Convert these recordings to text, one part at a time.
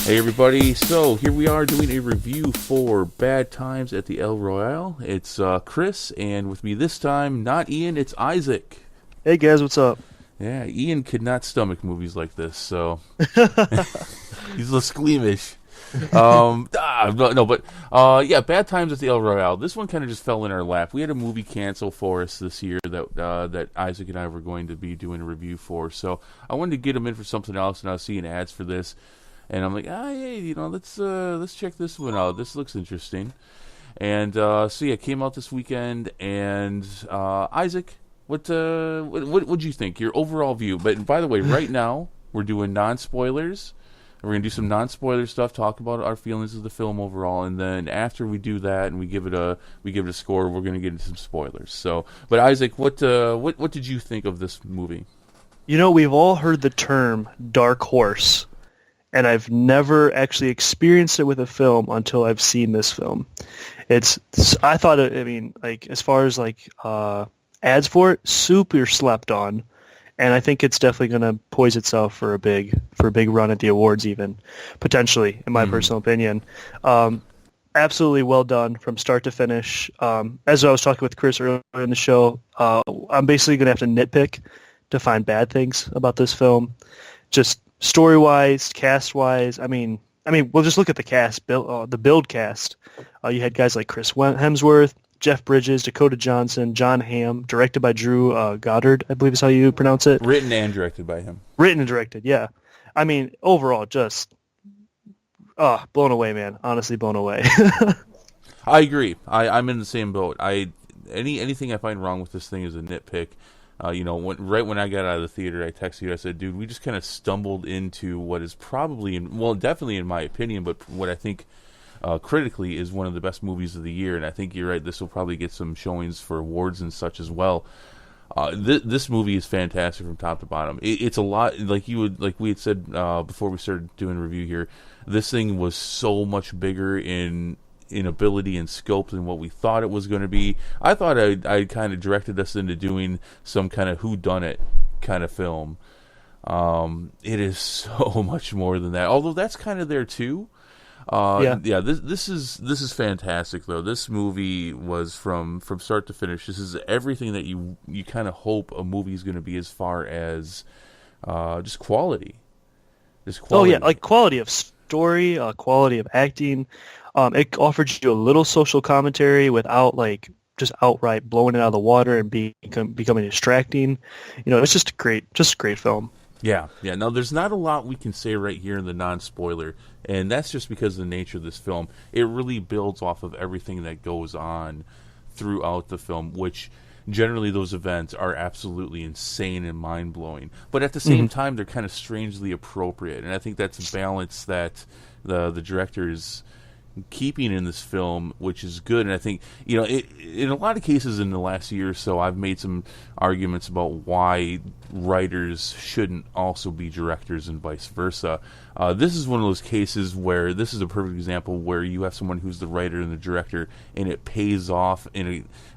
Hey everybody, so here we are doing a review for Bad Times at the El Royale. It's Chris, and with me this time, not Ian, it's Isaac. Hey guys, what's up? Yeah, Ian could not stomach movies like this, so he's a little squeamish. Yeah, Bad Times at the El Royale. This one kind of just fell in our lap. We had a movie cancel for us this year that Isaac and I were going to be doing a review for, so I wanted to get him in for something else, and I was seeing ads for this. And I'm like, hey, let's check this one out. This looks interesting. And it came out this weekend. And Isaac, what'd you think? Your overall view. But by the way, right now we're doing non-spoilers. We're gonna do some non-spoiler stuff, talk about our feelings of the film overall, and then after we do that and we give it a score, we're gonna get into some spoilers. So, but Isaac, what did you think of this movie? We've all heard the term dark horse, and I've never actually experienced it with a film until I've seen this film. I thought, as far as ads for it, super slept on, and I think it's definitely going to poise itself for a big run at the awards, even potentially, in my personal opinion. Absolutely well done from start to finish. As I was talking with Chris earlier in the show, I'm basically going to have to nitpick to find bad things about this film. Just story-wise, cast-wise, we'll just look at the cast, the build cast. You had guys like Chris Hemsworth, Jeff Bridges, Dakota Johnson, John Hamm, directed by Drew Goddard, I believe is how you pronounce it. Written and directed by him. Written and directed, yeah. Overall, just blown away, man. Honestly, blown away. I agree. I'm in the same boat. Anything I find wrong with this thing is a nitpick. Right when I got out of the theater, I texted you. I said, "Dude, we just kind of stumbled into what is probably, definitely in my opinion, but what I think critically is one of the best movies of the year." And I think you're right. This will probably get some showings for awards and such as well. This movie is fantastic from top to bottom. It's a lot like we had said before we started doing a review here. This thing was so much bigger in ability and scope than what we thought it was going to be. I thought I kind of directed us into doing some kind of whodunit kind of film. It is so much more than that. Although that's kind of there too. This is fantastic though. This movie was from start to finish. This is everything that you kind of hope a movie is going to be as far as just quality. Oh yeah, like quality of story, quality of acting. It offered you a little social commentary without just outright blowing it out of the water and becoming distracting. It's just a great film. Yeah. Now, there's not a lot we can say right here in the non-spoiler, and that's just because of the nature of this film. It really builds off of everything that goes on throughout the film, which generally those events are absolutely insane and mind-blowing. But at the same time, they're kind of strangely appropriate, and I think that's a balance that the director is keeping in this film, which is good. And I think, in a lot of cases in the last year or so, I've made some arguments about why writers shouldn't also be directors and vice versa. This is one of those cases where this is a perfect example where you have someone who's the writer and the director, and it pays off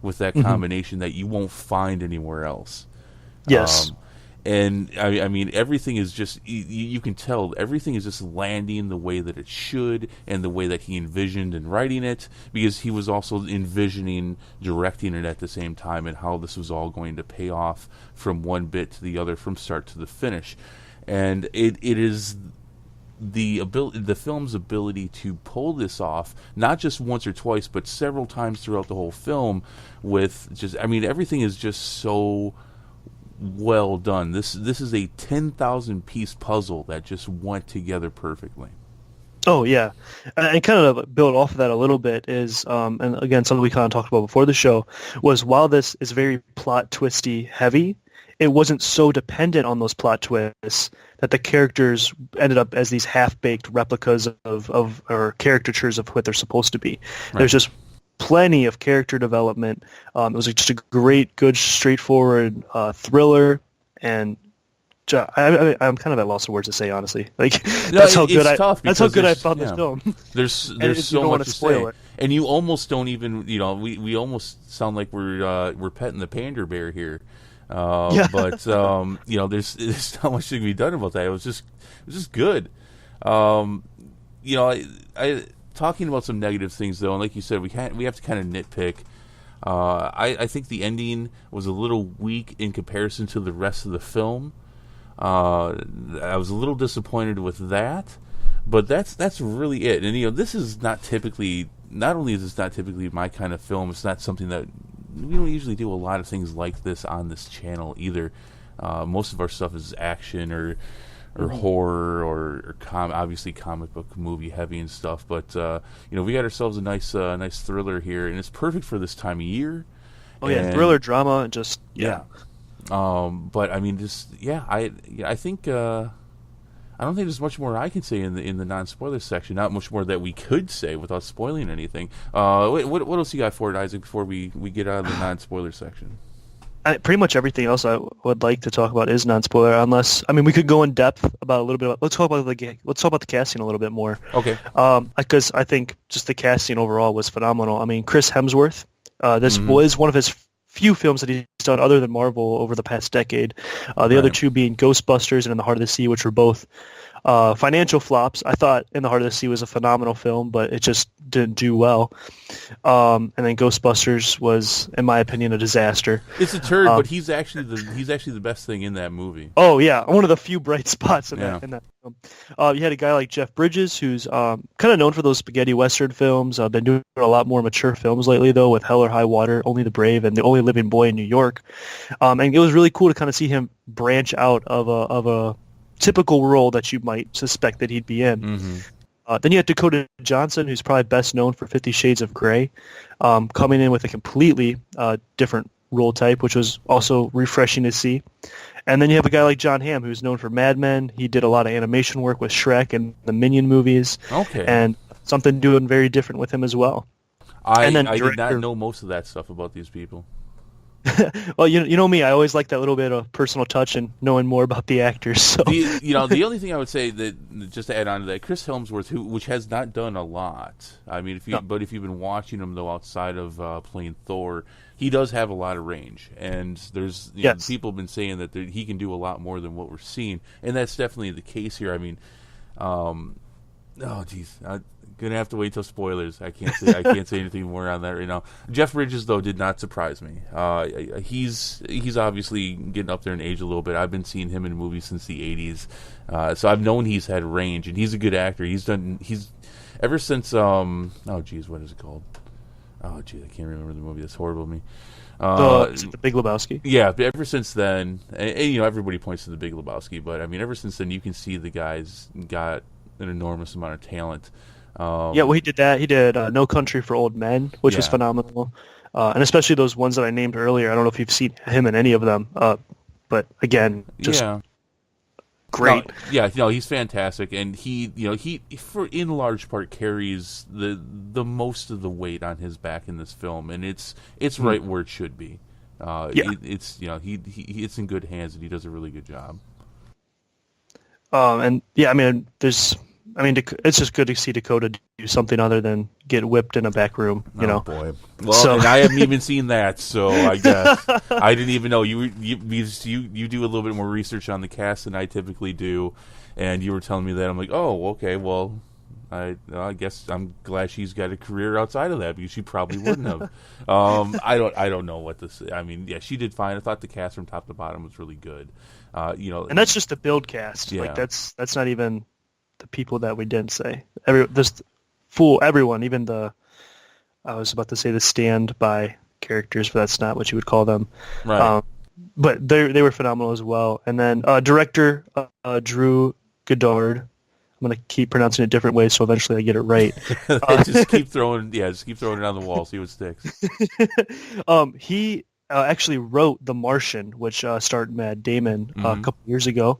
with that combination that you won't find anywhere else. Yes. And everything is just, you can tell everything is just landing the way that it should and the way that he envisioned in writing it, because he was also envisioning directing it at the same time and how this was all going to pay off from one bit to the other from start to the finish. And it is the film's ability to pull this off, not just once or twice, but several times throughout the whole film with everything is just so well done. This is a 10,000 piece puzzle that just went together perfectly. Oh yeah, and kind of build off of that a little bit is, and again, something we kind of talked about before the show was, while this is very plot twisty heavy, it wasn't so dependent on those plot twists that the characters ended up as these half-baked replicas of or caricatures of what they're supposed to be. Right. There's just plenty of character development. It was just a great, good, straightforward thriller, and I'm kind of at loss of words to say, honestly. That's how good I found this film. There's so much to say, and you almost don't even, we almost sound like we're petting the panda bear here. But there's not much to be done about that. It was just good. I talking about some negative things though, and like you said, we have to kind of nitpick. I think the ending was a little weak in comparison to the rest of the film. I was a little disappointed with that, but that's really it. And this is not typically. Not only is this not typically my kind of film, it's not something that we don't usually do a lot of things like this on this channel either. Most of our stuff is action or horror or obviously comic book movie heavy and stuff. But we got ourselves a nice thriller here, and it's perfect for this time of year. Oh yeah, thriller, drama, and just yeah. But I mean, I think I don't think there's much more I can say in the non-spoiler section. Not much more that we could say without spoiling anything. What else you got for it, Isaac? Before we get out of the non-spoiler section. Pretty much everything else I would like to talk about is non-spoiler. Unless we could go in depth about a little bit. Let's talk about the casting a little bit more. Okay. Because I think just the casting overall was phenomenal. Chris Hemsworth. This was one of his few films that he's done other than Marvel over the past decade. The other two being Ghostbusters and In the Heart of the Sea, which were both financial flops. I thought In the Heart of the Sea was a phenomenal film, but it just didn't do well. And then Ghostbusters was, in my opinion, a disaster. It's a turd, but he's actually the best thing in that movie. Oh yeah, one of the few bright spots in that film. You had a guy like Jeff Bridges, who's kind of known for those spaghetti western films. Been doing a lot more mature films lately, though, with Hell or High Water, Only the Brave, and The Only Living Boy in New York. And it was really cool to kind of see him branch out of a typical role that you might suspect that he'd be in. Mm-hmm. Then you had Dakota Johnson, who's probably best known for 50 Shades of Grey, coming in with a completely different role type, which was also refreshing to see. And then you have a guy like John Hamm, who's known for Mad Men. He did a lot of animation work with Shrek and the Minion movies. Okay. And something doing very different with him as well. I did not know most of that stuff about these people. Well, you know me. I always like that little bit of personal touch and knowing more about the actors. So. The only thing I would say that just to add on to that, Chris Hemsworth, which has not done a lot. But if you've been watching him though outside of playing Thor, he does have a lot of range. And there's people have been saying that he can do a lot more than what we're seeing, and that's definitely the case here. Oh geez. Gonna have to wait till spoilers. I can't say anything more on that right now. Jeff Bridges though did not surprise me. He's obviously getting up there in age a little bit. I've been seeing him in movies since the '80s, so I've known he's had range, and he's a good actor. He's ever since what is it called? Oh geez, I can't remember the movie. That's horrible of me. The Big Lebowski. Yeah, but ever since then, and everybody points to the Big Lebowski, but ever since then, you can see the guy's got an enormous amount of talent. He did that. He did No Country for Old Men, which was phenomenal. And especially those ones that I named earlier. I don't know if you've seen him in any of them. But again, just great. He's fantastic. And he for in large part carries the most of the weight on his back in this film. And it's right where it should be. It's in good hands, and he does a really good job. It's just good to see Dakota do something other than get whipped in a back room, Oh boy! Well, and I haven't even seen that, so I guess I didn't even know you do a little bit more research on the cast than I typically do, and you were telling me that. I'm like, oh, okay, well, I guess I'm glad she's got a career outside of that, because she probably wouldn't have. I don't know what to say. She did fine. I thought the cast from top to bottom was really good. And that's just the build cast. Yeah. Like that's not even the people that we didn't say. Everyone, even I was about to say the standby characters, but that's not what you would call them. Right. But they were phenomenal as well. And then director Drew Goddard. I'm going to keep pronouncing it different ways, so eventually I get it right. Just keep throwing it on the wall, see what sticks. He actually wrote The Martian, which starred Matt Damon a couple years ago,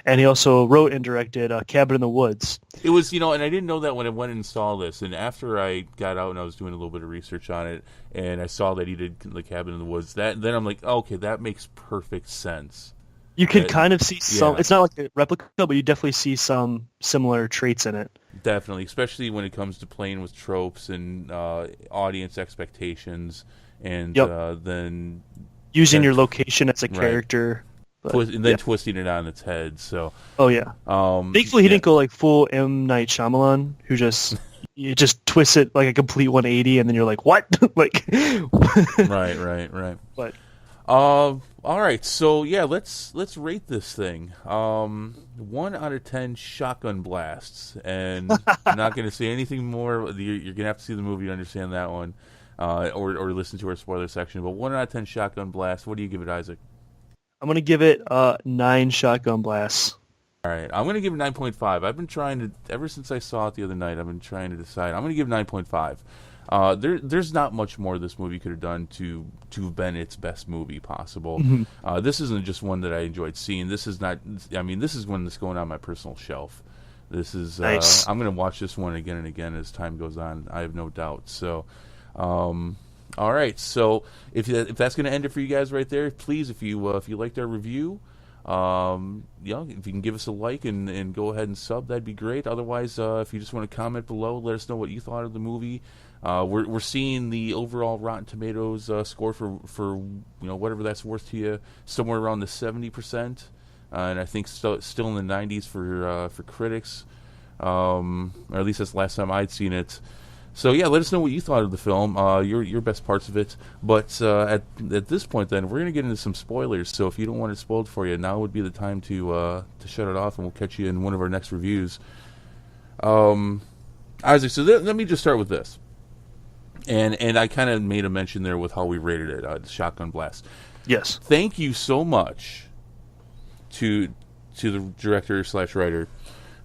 and he also wrote and directed Cabin in the Woods. It was, and I didn't know that when I went and saw this, and after I got out and I was doing a little bit of research on it, and I saw that he did the Cabin in the Woods, then I'm like, okay, that makes perfect sense. You can kind of see some. It's not like a replica, but you definitely see some similar traits in it. Definitely, especially when it comes to playing with tropes and audience expectations, and then using your location as a character. But and then twisting it on its head. So, oh yeah. Thankfully, he yeah. didn't go like full M. Night Shyamalan, who just you just twist it like a complete 180, and then you're like, what? Like, Right. but All right. So yeah, let's rate this thing. 1 out of 10 shotgun blasts, and I'm not going to say anything more. You're going to have to see the movie to understand that one, or listen to our spoiler section. But 1 out of 10 shotgun blasts. What do you give it, Isaac? I'm gonna give it 9 shotgun blasts. All right, I'm going to give it 9.5. I've been trying to, ever since I saw it the other night, I've been trying to decide. I'm going to give it 9.5. There's not much more this movie could have done to have been its best movie possible. Mm-hmm. This isn't just one that I enjoyed seeing. This is not. I mean, this is one that's going on my personal shelf. This is. Nice. I'm going to watch this one again and again as time goes on. I have no doubt. So, all right. So if that's going to end it for you guys right there, please, if you liked our review. If you can give us a like and go ahead and sub, that'd be great. Otherwise, if you just want to comment below, let us know what you thought of the movie. We're seeing the overall Rotten Tomatoes score for whatever that's worth to you, somewhere around the 70%, and I think still in the 90s for critics, or at least that's the last time I'd seen it. So yeah, let us know what you thought of the film, your best parts of it. But at this point, then we're gonna get into some spoilers. So if you don't want it spoiled for you, now would be the time to shut it off, and we'll catch you in one of our next reviews. Isaac, so let me just start with this, and I kind of made a mention there with how we rated it, the Shotgun Blast. Yes. Thank you so much to the director/writer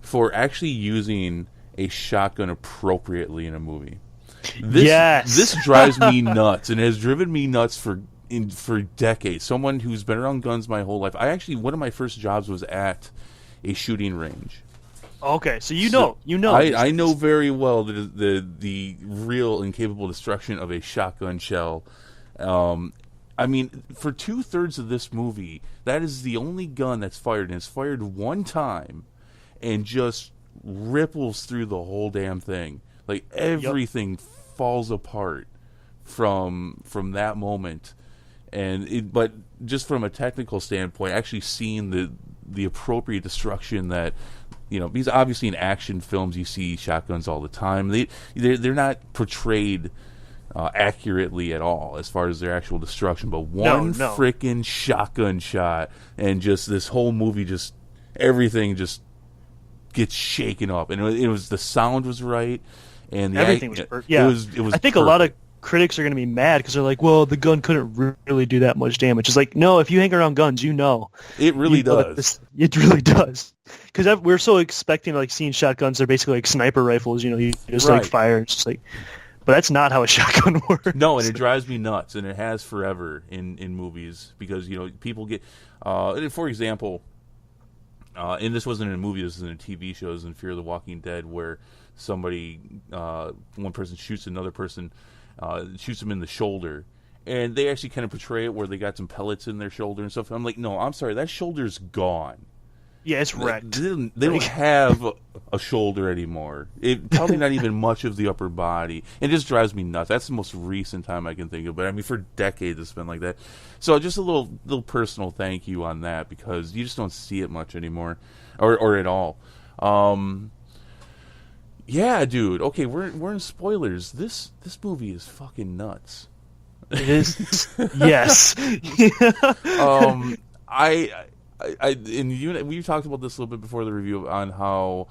for actually using a shotgun appropriately in a movie. This drives me nuts, and has driven me nuts for decades. Someone who's been around guns my whole life. One of my first jobs was at a shooting range. Okay, so you know. I know very well the real and capable destruction of a shotgun shell. I mean, for 2/3 of this movie, that is the only gun that's fired, and it's fired one time, and just ripples through the whole damn thing. Like everything falls apart from that moment, but just from a technical standpoint, actually seeing the appropriate destruction that, because obviously in action films you see shotguns all the time. They're not portrayed accurately at all as far as their actual destruction, but one freaking shotgun shot, and just this whole movie, just everything just gets shaken up, and it was the sound was right, and everything was perfect. Yeah, it was. I think perfect. A lot of critics are going to be mad because they're like, "Well, the gun couldn't really do that much damage." It's like, no, if you hang around guns, it really does. It really does, because we're so expecting like seeing shotguns. They're basically like sniper rifles. You just like fire. It's just like, but that's not how a shotgun works. No, and it drives me nuts, and it has forever in movies, because people get, for example. And this wasn't in a movie, this was in a TV show, this was in Fear of the Walking Dead, where one person shoots another person, shoots them in the shoulder, and they actually kind of portray it where they got some pellets in their shoulder and stuff. I'm like, no, I'm sorry, that shoulder's gone. Yeah, it's wrecked. They don't have a shoulder anymore. Probably not even much of the upper body. It just drives me nuts. That's the most recent time I can think of. But I mean, for decades it's been like that. So just a little personal thank you on that, because you just don't see it much anymore, or at all. Yeah, dude. Okay, we're in spoilers. This movie is fucking nuts. It is. Yes. We've talked about this a little bit before the review on how,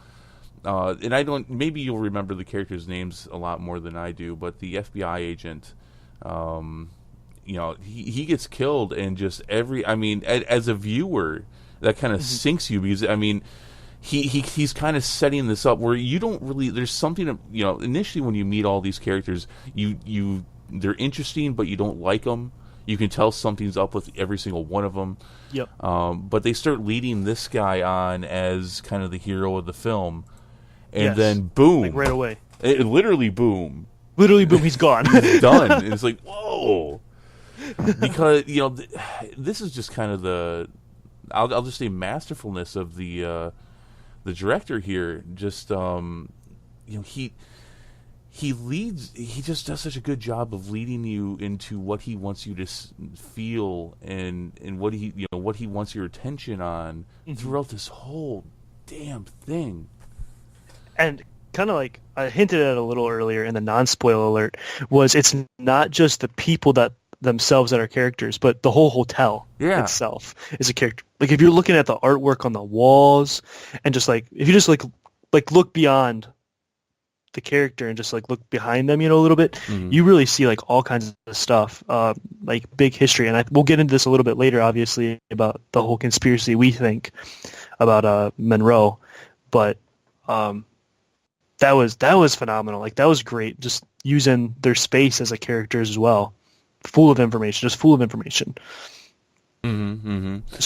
and maybe you'll remember the characters' names a lot more than I do, but the FBI agent, he gets killed, and just as a viewer, that kind of sinks you, because he's kind of setting this up where you don't really, there's something, initially when you meet all these characters, they're interesting, but you don't like them. You can tell something's up with every single one of them. Yep. But they start leading this guy on as kind of the hero of the film, and then boom, like right away. Literally boom. Literally boom. He's gone. He's done. And it's like, whoa. Because this is just kind of the, I'll just say, masterfulness of the director here. Just he just does such a good job of leading you into what he wants you to feel, and what he wants your attention on throughout this whole damn thing. And kind of like I hinted at a little earlier in the non-spoiler alert, was it's not just the people that themselves that are characters, but the whole hotel itself is a character. Like if you're looking at the artwork on the walls, and just like if you just like look beyond the character and just like look behind them, a little bit, you really see like all kinds of stuff, like big history. And we'll get into this a little bit later, obviously, about the whole conspiracy we think about Monroe, but that was phenomenal. Like that was great, just using their space as a characters as well, full of information. So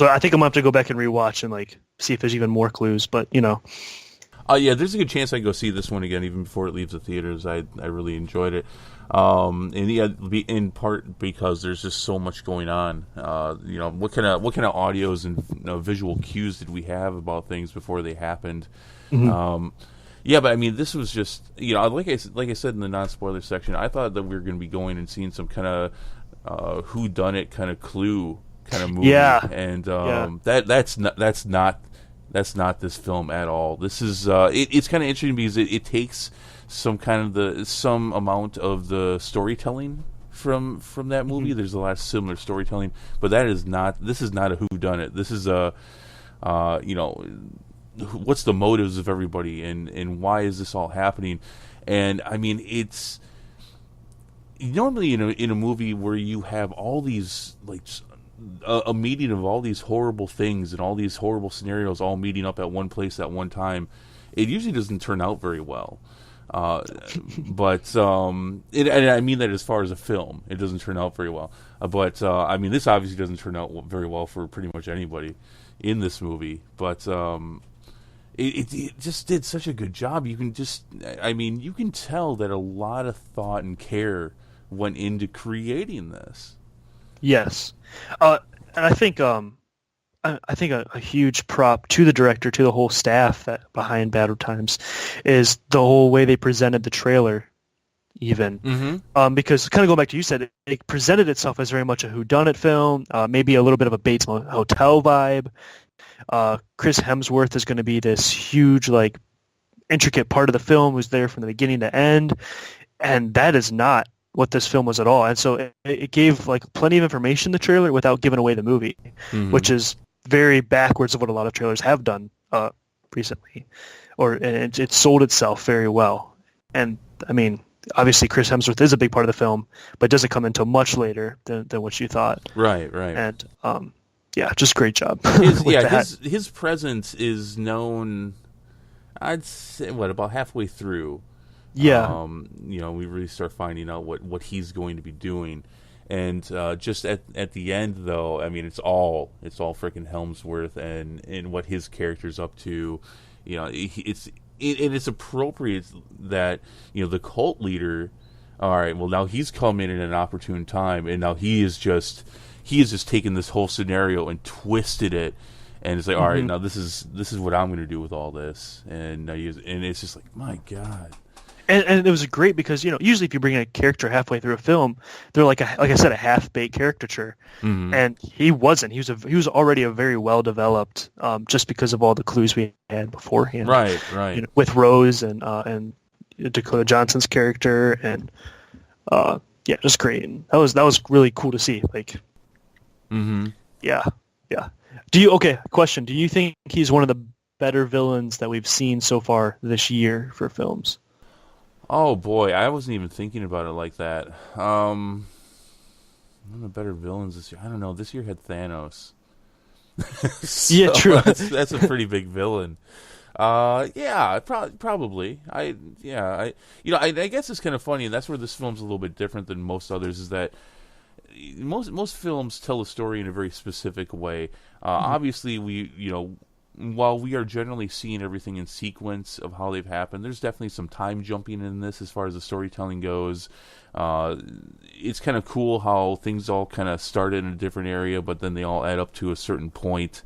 I think I'm gonna have to go back and rewatch and like see if there's even more clues, but yeah, there's a good chance I can go see this one again even before it leaves the theaters. I really enjoyed it, and yeah, in part because there's just so much going on. What kind of audios and visual cues did we have about things before they happened? Yeah, but I mean, this was just like I said in the non-spoiler section, I thought that we were going to be going and seeing some kind of whodunit kind of Clue kind of movie, and that's not this film at all. This is it's kind of interesting because it takes some amount of the storytelling from that movie. There's a lot of similar storytelling, but this is not a whodunit. This is a what's the motives of everybody, and why is this all happening? And I mean, it's normally in a movie where you have all these like a meeting of all these horrible things and all these horrible scenarios all meeting up at one place at one time, it usually doesn't turn out very well. But and I mean that as far as a film, it doesn't turn out very well. But I mean, this obviously doesn't turn out very well for pretty much anybody in this movie. But it just did such a good job. You can tell that a lot of thought and care went into creating this. Yes, and I think a huge prop to the director, to the whole staff behind Battle Times, is the whole way they presented the trailer. Even because kind of going back to you said, it presented itself as very much a whodunit film, maybe a little bit of a Bates Hotel vibe. Chris Hemsworth is going to be this huge, like, intricate part of the film who's there from the beginning to end, and that is not what this film was at all. And so it gave like plenty of information in the trailer without giving away the movie, which is very backwards of what a lot of trailers have done recently, and it sold itself very well. And I mean, obviously Chris Hemsworth is a big part of the film, but doesn't come until much later than what you thought. Right. And yeah, just great job. His presence is known, I'd say, about halfway through. Yeah. We really start finding out what he's going to be doing, and just at the end, though, I mean, it's all freaking Helmsworth and what his character's up to. It's appropriate that the cult leader. All right, well, now he's come in at an opportune time, and now he has just taken this whole scenario and twisted it, and it's like, all right, now this is what I'm going to do with all this, and it's just like, my God. And it was great because usually if you bring a character halfway through a film, they're like I said, a half-baked caricature, and he wasn't. He was already a very well developed, just because of all the clues we had beforehand. Right. With Rose and Dakota Johnson's character, and just great. And that was really cool to see. Like, yeah. Question: do you think he's one of the better villains that we've seen so far this year for films? Oh boy, I wasn't even thinking about it like that. One of the better villains this year. I don't know. This year had Thanos. Yeah, true. That's a pretty big villain. Yeah, probably. I guess it's kind of funny, and that's where this film's a little bit different than most others. Is that most films tell a story in a very specific way. Obviously, while we are generally seeing everything in sequence of how they've happened, there's definitely some time jumping in this as far as the storytelling goes. It's kind of cool how things all kind of started in a different area, but then they all add up to a certain point.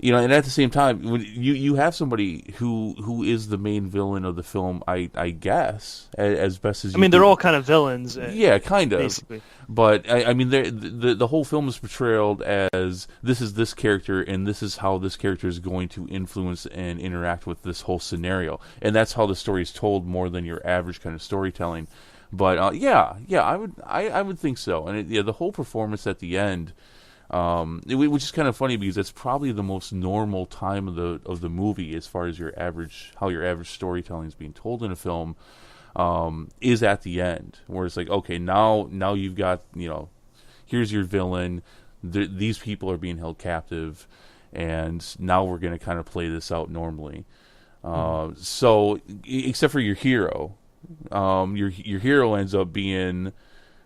and at the same time, when you have somebody who is the main villain of the film, I guess, as best as I you mean, can. they're all kind of villains. Yeah, kind of. Basically. But I mean, the whole film is portrayed as this is this character, and this is how this character is going to influence and interact with this whole scenario, and that's how the story is told more than your average kind of storytelling. But yeah, I would think so. And the whole performance at the end, which is kind of funny because that's probably the most normal time of the movie as far as your average storytelling is being told in a film, is at the end, where it's like, okay, now you've got, here's your villain. These people are being held captive, and now we're going to kind of play this out normally. So, except for your hero. Your hero ends up being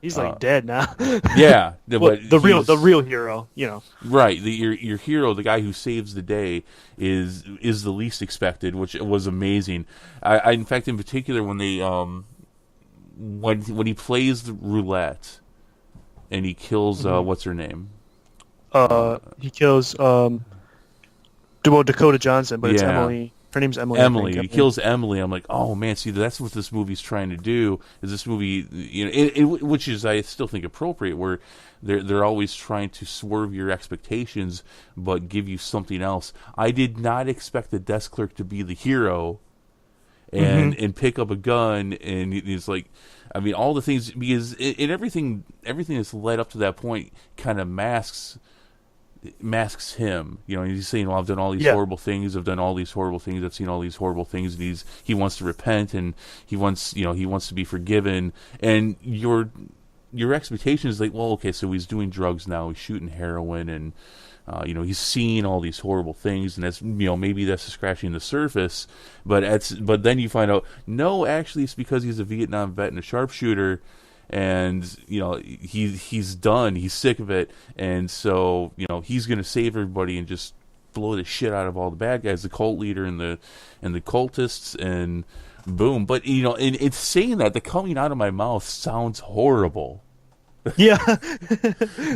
he's like dead now. Yeah, well, but the real hero, right. Your hero, the guy who saves the day, is the least expected, which was amazing. I in fact, in particular, when they when he plays the roulette and he kills what's her name? He kills Dakota Johnson, but it's Emily. Her name's Emily. Emily. He kills Emily. I'm like, oh man, see, that's what this movie's trying to do. Is this movie, which is, I still think, appropriate, where they're always trying to swerve your expectations, but give you something else. I did not expect the desk clerk to be the hero, and pick up a gun, and it's like, I mean, all the things, because in everything that's led up to that point kind of masks him. He's saying, well, I've done all these horrible things, I've done all these horrible things, I've seen all these horrible things, and he wants to repent, and he wants to be forgiven, and your expectation is like, well, okay, so he's doing drugs now, he's shooting heroin, and he's seeing all these horrible things, and that's, maybe that's scratching the surface, but then you find out, no, actually it's because he's a Vietnam vet and a sharpshooter, and he's done, he's sick of it, and so he's going to save everybody and just blow the shit out of all the bad guys, the cult leader and the cultists, and boom. But and it's saying that, the coming out of my mouth sounds horrible. Yeah.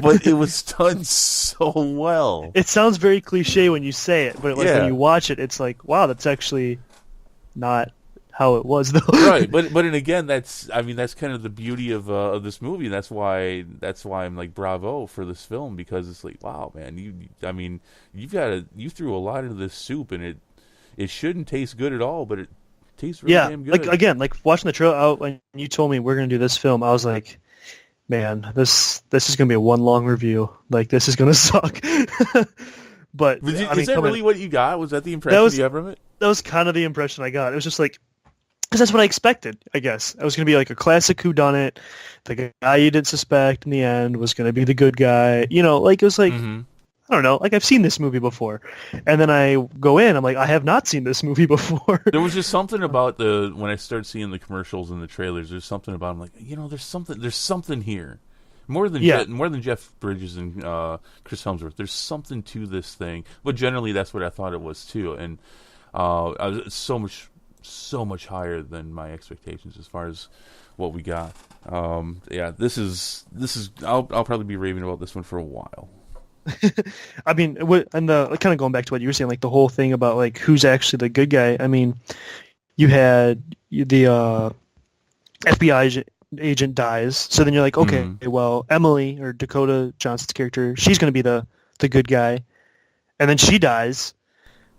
But it was done so well. It sounds very cliche when you say it, but when you watch it, it's like, wow, that's actually not how it was, though. Right, but and again, that's kind of the beauty of this movie. That's why I'm like, bravo for this film, because it's like, wow, man, you threw a lot into this soup, and it shouldn't taste good at all, but it tastes really damn good. Like watching the trailer out when you told me we're gonna do this film, I was like, man, this is gonna be a one long review. Like, this is gonna suck. But is that really what you got? Was that the impression you have from it? That was kind of the impression I got. It was just like, because that's what I expected, I guess. It was going to be like a classic whodunit. The guy you didn't suspect in the end was going to be the good guy. Like, it was like, I don't know, like, I've seen this movie before. And then I go in, I'm like, I have not seen this movie before. There was just something about when I started seeing the commercials and the trailers, there's something about, I'm like, there's something here. More than Jeff Bridges and Chris Hemsworth, there's something to this thing. But generally, that's what I thought it was too. And I was so much higher than my expectations as far as what we got. This is I'll probably be raving about this one for a while. I mean, kind of going back to what you were saying, like the whole thing about like who's actually the good guy. I mean, you had the FBI agent dies, so then you're like, okay, well, Emily, or Dakota Johnson's character, she's going to be the good guy, and then she dies.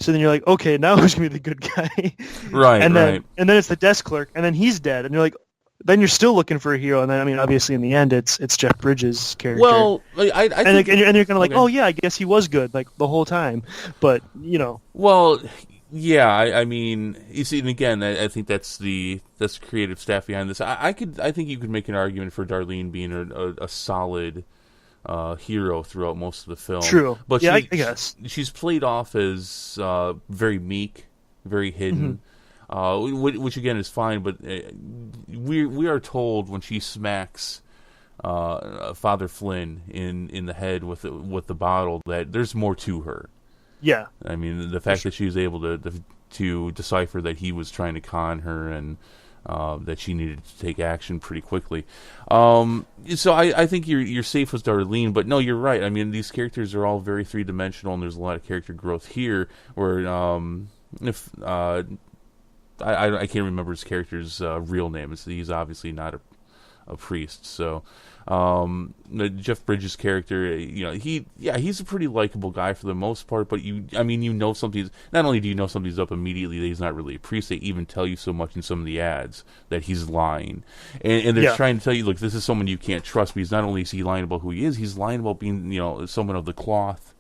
So then you're like, okay, now who's gonna be the good guy? Right, and then right. And then it's the desk clerk, and then he's dead, and you're like, then you're still looking for a hero, and then, I mean, obviously in the end, it's Jeff Bridges' character. Well, I think, and you're kind of like, oh yeah, I guess he was good, like, the whole time, but Well, yeah, I mean, you see, and again, I think that's the creative staff behind this. I think you could make an argument for Darlene being a solid hero throughout most of the film. True. But I guess she's played off as very meek, very hidden, which again is fine. But we are told when she smacks Father Flynn in the head with the bottle that there's more to her. Yeah. I mean, the fact that she was able to decipher that he was trying to con her, and that she needed to take action pretty quickly. So I think you're safe with Darlene, but no, you're right. I mean, these characters are all very three-dimensional, and there's a lot of character growth here. Where if I can't remember his character's real name. He's obviously not a priest. So Jeff Bridges' character, he's a pretty likable guy for the most part. But something's not only do you know something's up immediately that he's not really a priest. They even tell you so much in some of the ads that he's lying, and they're trying to tell you, look, this is someone you can't trust. Because not only is he lying about who he is, he's lying about being someone of the cloth.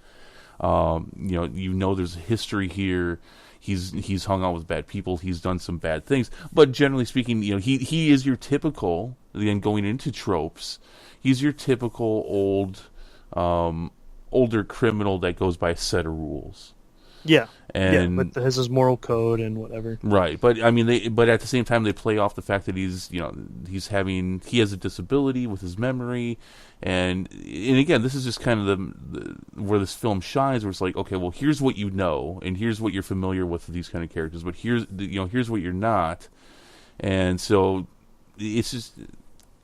There's a history here. He's hung out with bad people. He's done some bad things. But generally speaking, he is your typical, again, going into tropes, he's your typical older criminal that goes by a set of rules. Yeah. And but has his moral code and whatever. Right. But I mean, but at the same time, they play off the fact that he has a disability with his memory. And again, this is just kind of where this film shines, where it's like, okay, well, here's what you know, and here's what you're familiar with these kind of characters, but here's what you're not, and so it's just,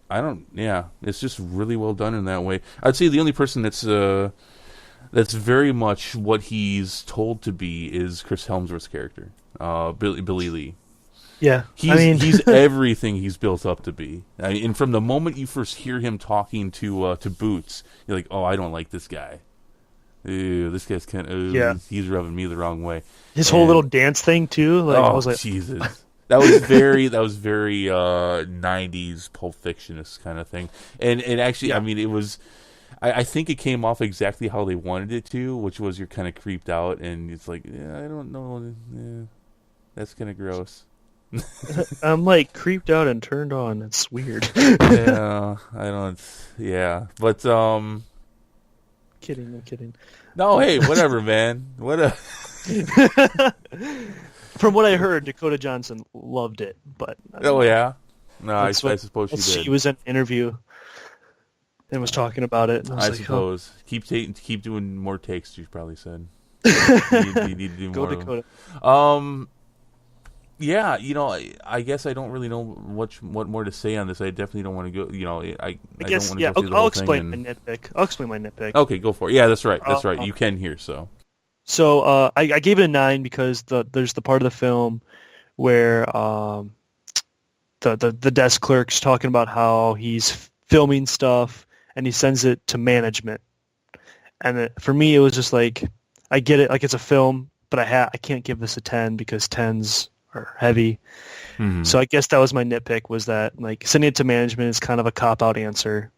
it's just really well done in that way. I'd say the only person that's very much what he's told to be is Chris Helmsworth's character, Billy Lee. Yeah, he's everything he's built up to be. And from the moment you first hear him talking to Boots, you're like, oh, I don't like this guy. Ooh, this guy's he's rubbing me the wrong way. His whole little dance thing too. I was like, Jesus. That was very 90s Pulp Fictionist kind of thing. And actually, I mean, it was. I think it came off exactly how they wanted it to, which was you're kind of creeped out, and it's like, I don't know, that's kind of gross. I'm like creeped out and turned on. It's weird. Yeah, I don't. Yeah, but I'm kidding. No, hey, whatever, man. What From what I heard, Dakota Johnson loved it, but yeah. No, I suppose she did. She was in an interview and was talking about it. And I suppose keep doing more takes. She probably said. You need to do Go more. Dakota. Yeah, I guess I don't really know what more to say on this. I definitely don't want to go. I don't want to go through the whole thing. I'll explain my nitpick. Okay, go for it. Yeah, that's right. That's right. You can hear so. So I gave it a 9 because there's the part of the film where the desk clerk's talking about how he's filming stuff and he sends it to management, and for me it was just like, I get it, like it's a film, but I can't give this a 10 because 10s are heavy. Mm-hmm. So I guess that was my nitpick, was that like sending it to management is kind of a cop-out answer,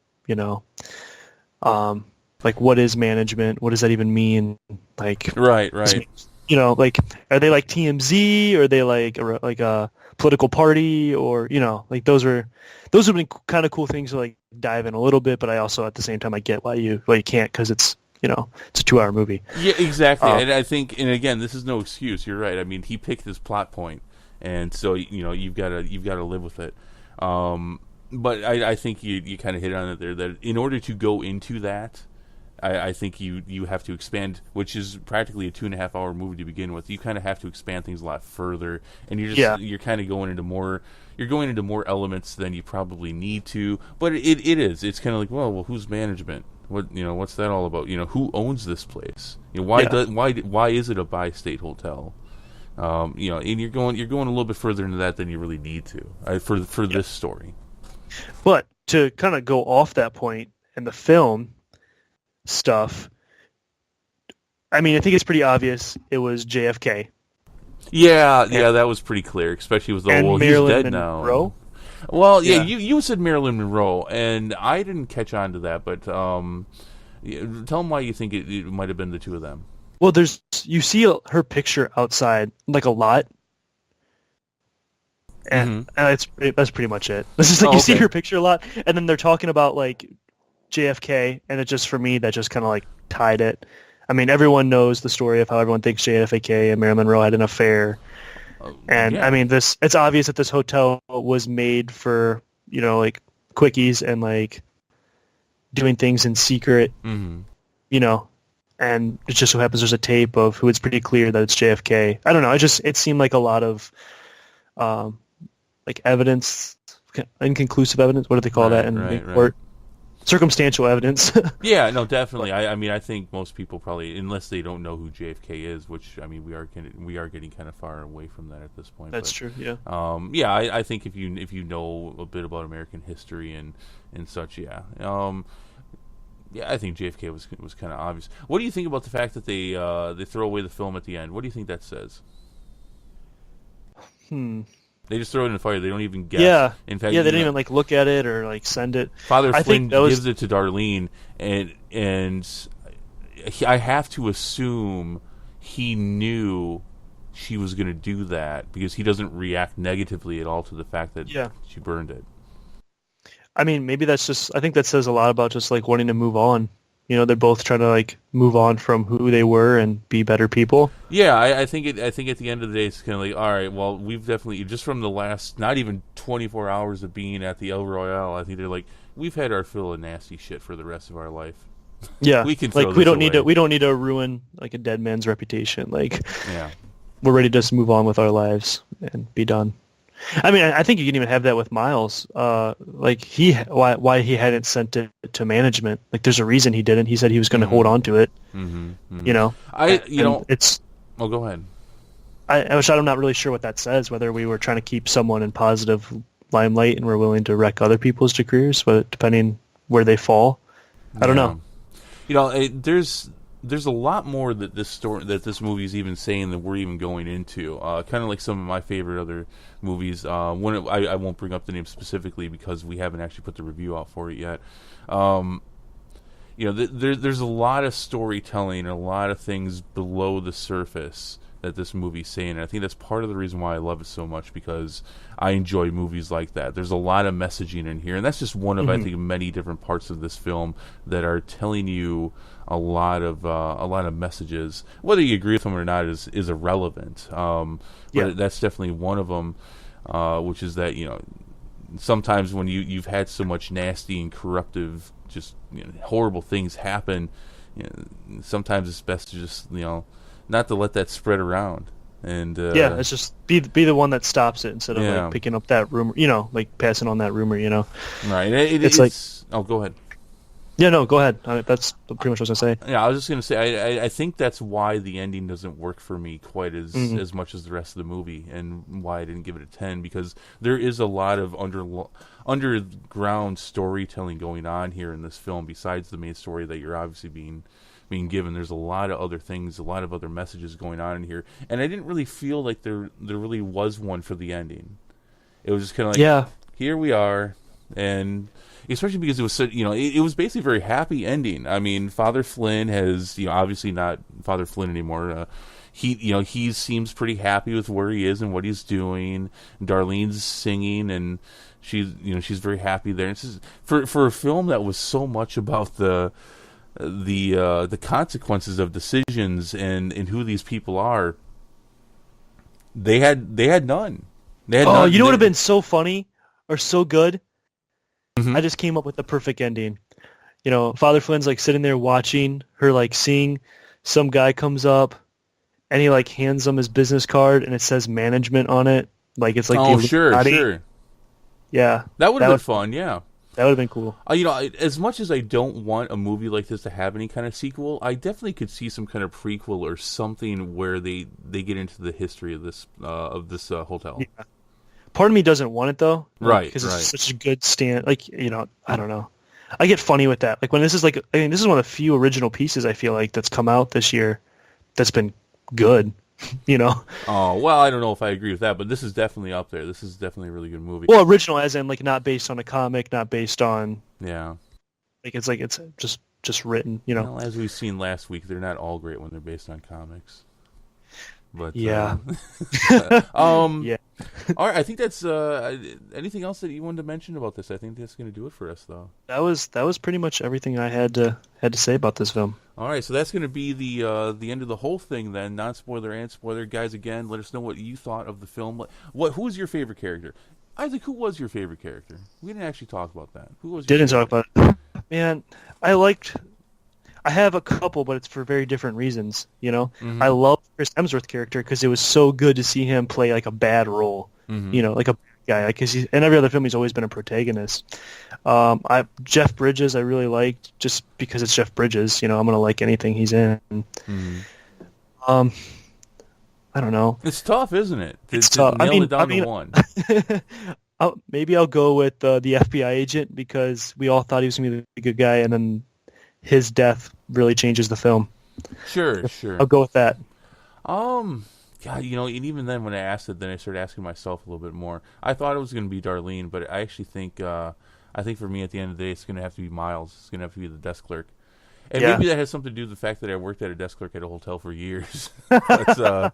like what is management? What does that even mean? Like, right. Like, are they like TMZ? Or are they like a political party? Or like those have been kind of cool things to like dive in a little bit. But I also at the same time I get why you can't, because it's it's a 2-hour movie. Yeah, exactly. And I think, and again, this is no excuse. You're right. I mean, he picked this plot point, and so you've got to live with it. But I think you kind of hit on it there, that in order to go into that, I think you have to expand, which is practically a 2.5-hour movie to begin with. You kind of have to expand things a lot further, and you're kind of going into more elements than you probably need to. But it's kind of like, well, who's management? What's that all about? Who owns this place? Why is it a bi-state hotel? And you're going a little bit further into that than you really need to for this story. But to kind of go off that point and the film stuff, I mean, I think it's pretty obvious it was JFK. Yeah, that was pretty clear, especially with the whole he's dead Monroe? now. Well, yeah, you said Marilyn Monroe, and I didn't catch on to that, but tell them why you think it might have been the two of them. Well, you see her picture outside like a lot, and that's pretty much it. It's just like see her picture a lot, and then they're talking about like JFK, and it just, for me, that just kind of like tied it. I mean, everyone knows the story of how everyone thinks JFK and Marilyn Monroe had an affair. And I mean, it's obvious that this hotel was made for, like quickies and like doing things in secret, and it just so happens there's a tape of who it's pretty clear that it's JFK. I don't know. It seemed like a lot of, like like evidence, inconclusive evidence. What do they call that in court? Circumstantial evidence. Yeah, no, definitely. I mean, I think most people probably, unless they don't know who JFK is, which I mean, we are getting kind of far away from that at this point. That's true. Yeah. Yeah, I think if you know a bit about American history and such, yeah. Yeah, I think JFK was kind of obvious. What do you think about the fact that they throw away the film at the end? What do you think that says? They just throw it in the fire. They don't even guess. Yeah. In fact, they didn't even like look at it or like send it. Father Flynn gives it to Darlene, and I have to assume he knew she was going to do that because he doesn't react negatively at all to the fact that she burned it. I mean, maybe that's just. I think that says a lot about just like wanting to move on. You know, they're both trying to like move on from who they were and be better people. Yeah, I think at the end of the day, it's kind of like, all right, well, we've definitely just from the last not even 24 hours of being at the El Royale, I think they're like, we've had our fill of nasty shit for the rest of our life. Yeah, we can like we don't need to ruin like a dead man's reputation. Like, we're ready to just move on with our lives and be done. I mean, I think you can even have that with Miles. Like why he hadn't sent it to management. Like, there's a reason he didn't. He said he was going to hold on to it. You know, it's. Oh, go ahead. I'm not really sure what that says. Whether we were trying to keep someone in positive limelight and we're willing to wreck other people's careers, but depending where they fall, I don't know. You know, there's a lot more that this movie is even saying than we're even going into. Kind of like some of my favorite other movies. I won't bring up the name specifically because we haven't actually put the review out for it yet. You know, there's a lot of storytelling and a lot of things below the surface that this movie's saying. And I think that's part of the reason why I love it so much, because I enjoy movies like that. There's a lot of messaging in here, and that's just one of I think many different parts of this film that are telling you a lot of messages. Whether you agree with them or not is irrelevant. But that's definitely one of them, which is that, you know, sometimes when you've had so much nasty and corruptive, just, you know, horrible things happen, you know, sometimes it's best to just, you know, not to let that spread around. And it's just be the one that stops it instead of like picking up that rumor, you know, like passing on that rumor, you know. Right. It's like, oh, go ahead. Yeah, no, go ahead. That's pretty much what I was going to say. Yeah, I was just going to say, I think that's why the ending doesn't work for me quite as much as the rest of the movie, and why I didn't give it a 10, because there is a lot of underground storytelling going on here in this film, besides the main story that you're obviously being given. There's a lot of other things, a lot of other messages going on in here, and I didn't really feel like there really was one for the ending. It was just kind of like, here we are, and especially because it was so, you know, it was basically a very happy ending. I mean, Father Flynn has, you know, obviously not Father Flynn anymore. He seems pretty happy with where he is and what he's doing. Darlene's singing, and she's very happy there. It's just, for a film that was so much about the consequences of decisions and who these people are, they had none. You know what would have been so funny or so good? I just came up with the perfect ending. You know, Father Flynn's like sitting there watching her like sing. Some guy comes up and he like hands him his business card and it says management on it. Like it's like sure. Yeah, that would have been fun. Yeah. That would have been cool. You know, as much as I don't want a movie like this to have any kind of sequel, I definitely could see some kind of prequel or something where they get into the history of this hotel. Yeah. Part of me doesn't want it though, right? Because it's such a good stand. Like, you know, I don't know. I get funny with that. Like when this is like, I mean, this is one of the few original pieces I feel like that's come out this year that's been good. You know. Oh well, I don't know if I agree with that, but this is definitely up there. This is definitely a really good movie. Well, original as in like not based on a comic, not based on. Yeah. Like it's just written. You know. Well, as we've seen last week, they're not all great when they're based on comics. But yeah. Yeah. All right, I think that's anything else that you wanted to mention about this. I think that's going to do it for us, though. That was pretty much everything I had to say about this film. All right, so that's going to be the end of the whole thing then. Non-spoiler and spoiler, guys. Again, let us know what you thought of the film. Who was your favorite character? Isaac, who was your favorite character? We didn't actually talk about that. Who was? Didn't talk about it. Man, I have a couple, but it's for very different reasons, you know? I love Chris Hemsworth's character because it was so good to see him play like a bad role, you know, like a guy, because in every other film he's always been a protagonist. Jeff Bridges I really liked just because it's Jeff Bridges. I'm gonna like anything he's in. I don't know. It's tough, isn't it? It's tough. Nail it down to one. Maybe I'll go with the FBI agent because we all thought he was gonna be the good guy, and then his death really changes the film. Sure. I'll go with that. God, and even then when I asked it, then I started asking myself a little bit more. I thought it was going to be Darlene, but I actually think for me at the end of the day, it's going to have to be Miles. It's going to have to be the desk clerk. And maybe that has something to do with the fact that I worked at a desk clerk at a hotel for years. But, I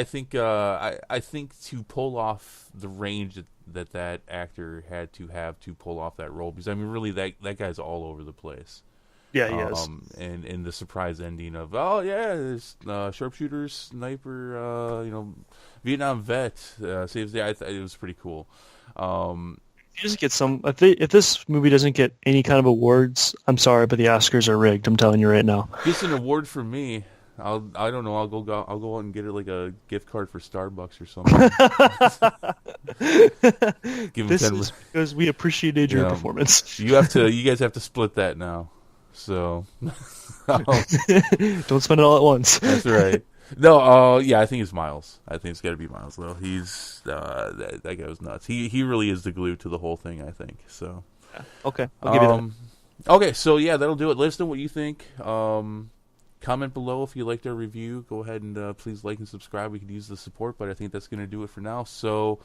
think to pull off the range that actor had to have to pull off that role, because I mean, really, that guy's all over the place. Yeah, he is. And the surprise ending of there's sharpshooter, sniper, Vietnam vet saves the. It was pretty cool. He doesn't get some. If this movie doesn't get any kind of awards, I'm sorry, but the Oscars are rigged. I'm telling you right now. Gets an award from me. I don't know. I'll go out and get it like a gift card for Starbucks or something. Give this is because we appreciated your performance. You guys have to split that now. So don't spend it all at once. That's right. No, I think it's Miles. I think it's got to be Miles though. He's that guy was nuts. He really is the glue to the whole thing, I think. So okay, I'll give you that. Okay, so that'll do it. Let us know what you think. Comment below if you liked our review. Go ahead and please like and subscribe. We could use the support, but I think that's going to do it for now. So,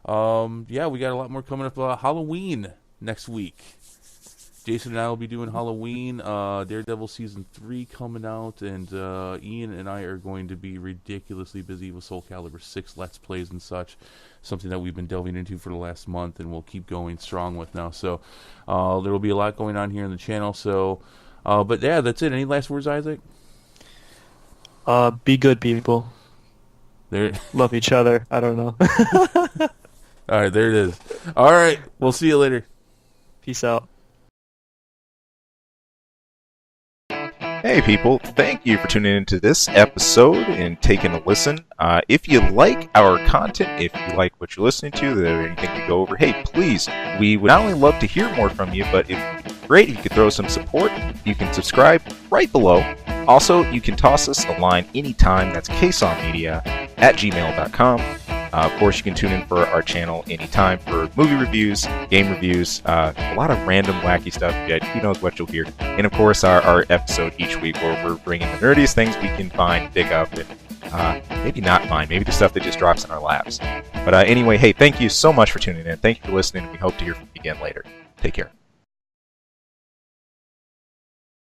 we got a lot more coming up. Halloween next week. Jason and I will be doing Halloween. Daredevil Season 3 coming out, and Ian and I are going to be ridiculously busy with Soul Calibur 6 Let's Plays and such. Something that we've been delving into for the last month, and we'll keep going strong with now. So, there will be a lot going on here in the channel. So, but yeah, that's it. Any last words, Isaac? Be good, people. Love each other. I don't know. All right, there it is. All right, we'll see you later. Peace out. Hey people, thank you for tuning into this episode and taking a listen. If you like our content, if you like what you're listening to, is there anything to go over, hey, please, we would not only love to hear more from you, but it would be great if you could throw some support. You can subscribe right below. Also, you can toss us a line anytime. That's ksongmedia@gmail.com. Of course, you can tune in for our channel anytime for movie reviews, game reviews, a lot of random wacky stuff. Who knows what you'll hear. And of course, our episode each week where we're bringing the nerdiest things we can find, dig up, and maybe not find. Maybe the stuff that just drops in our laps. But anyway, hey, thank you so much for tuning in. Thank you for listening. We hope to hear from you again later. Take care.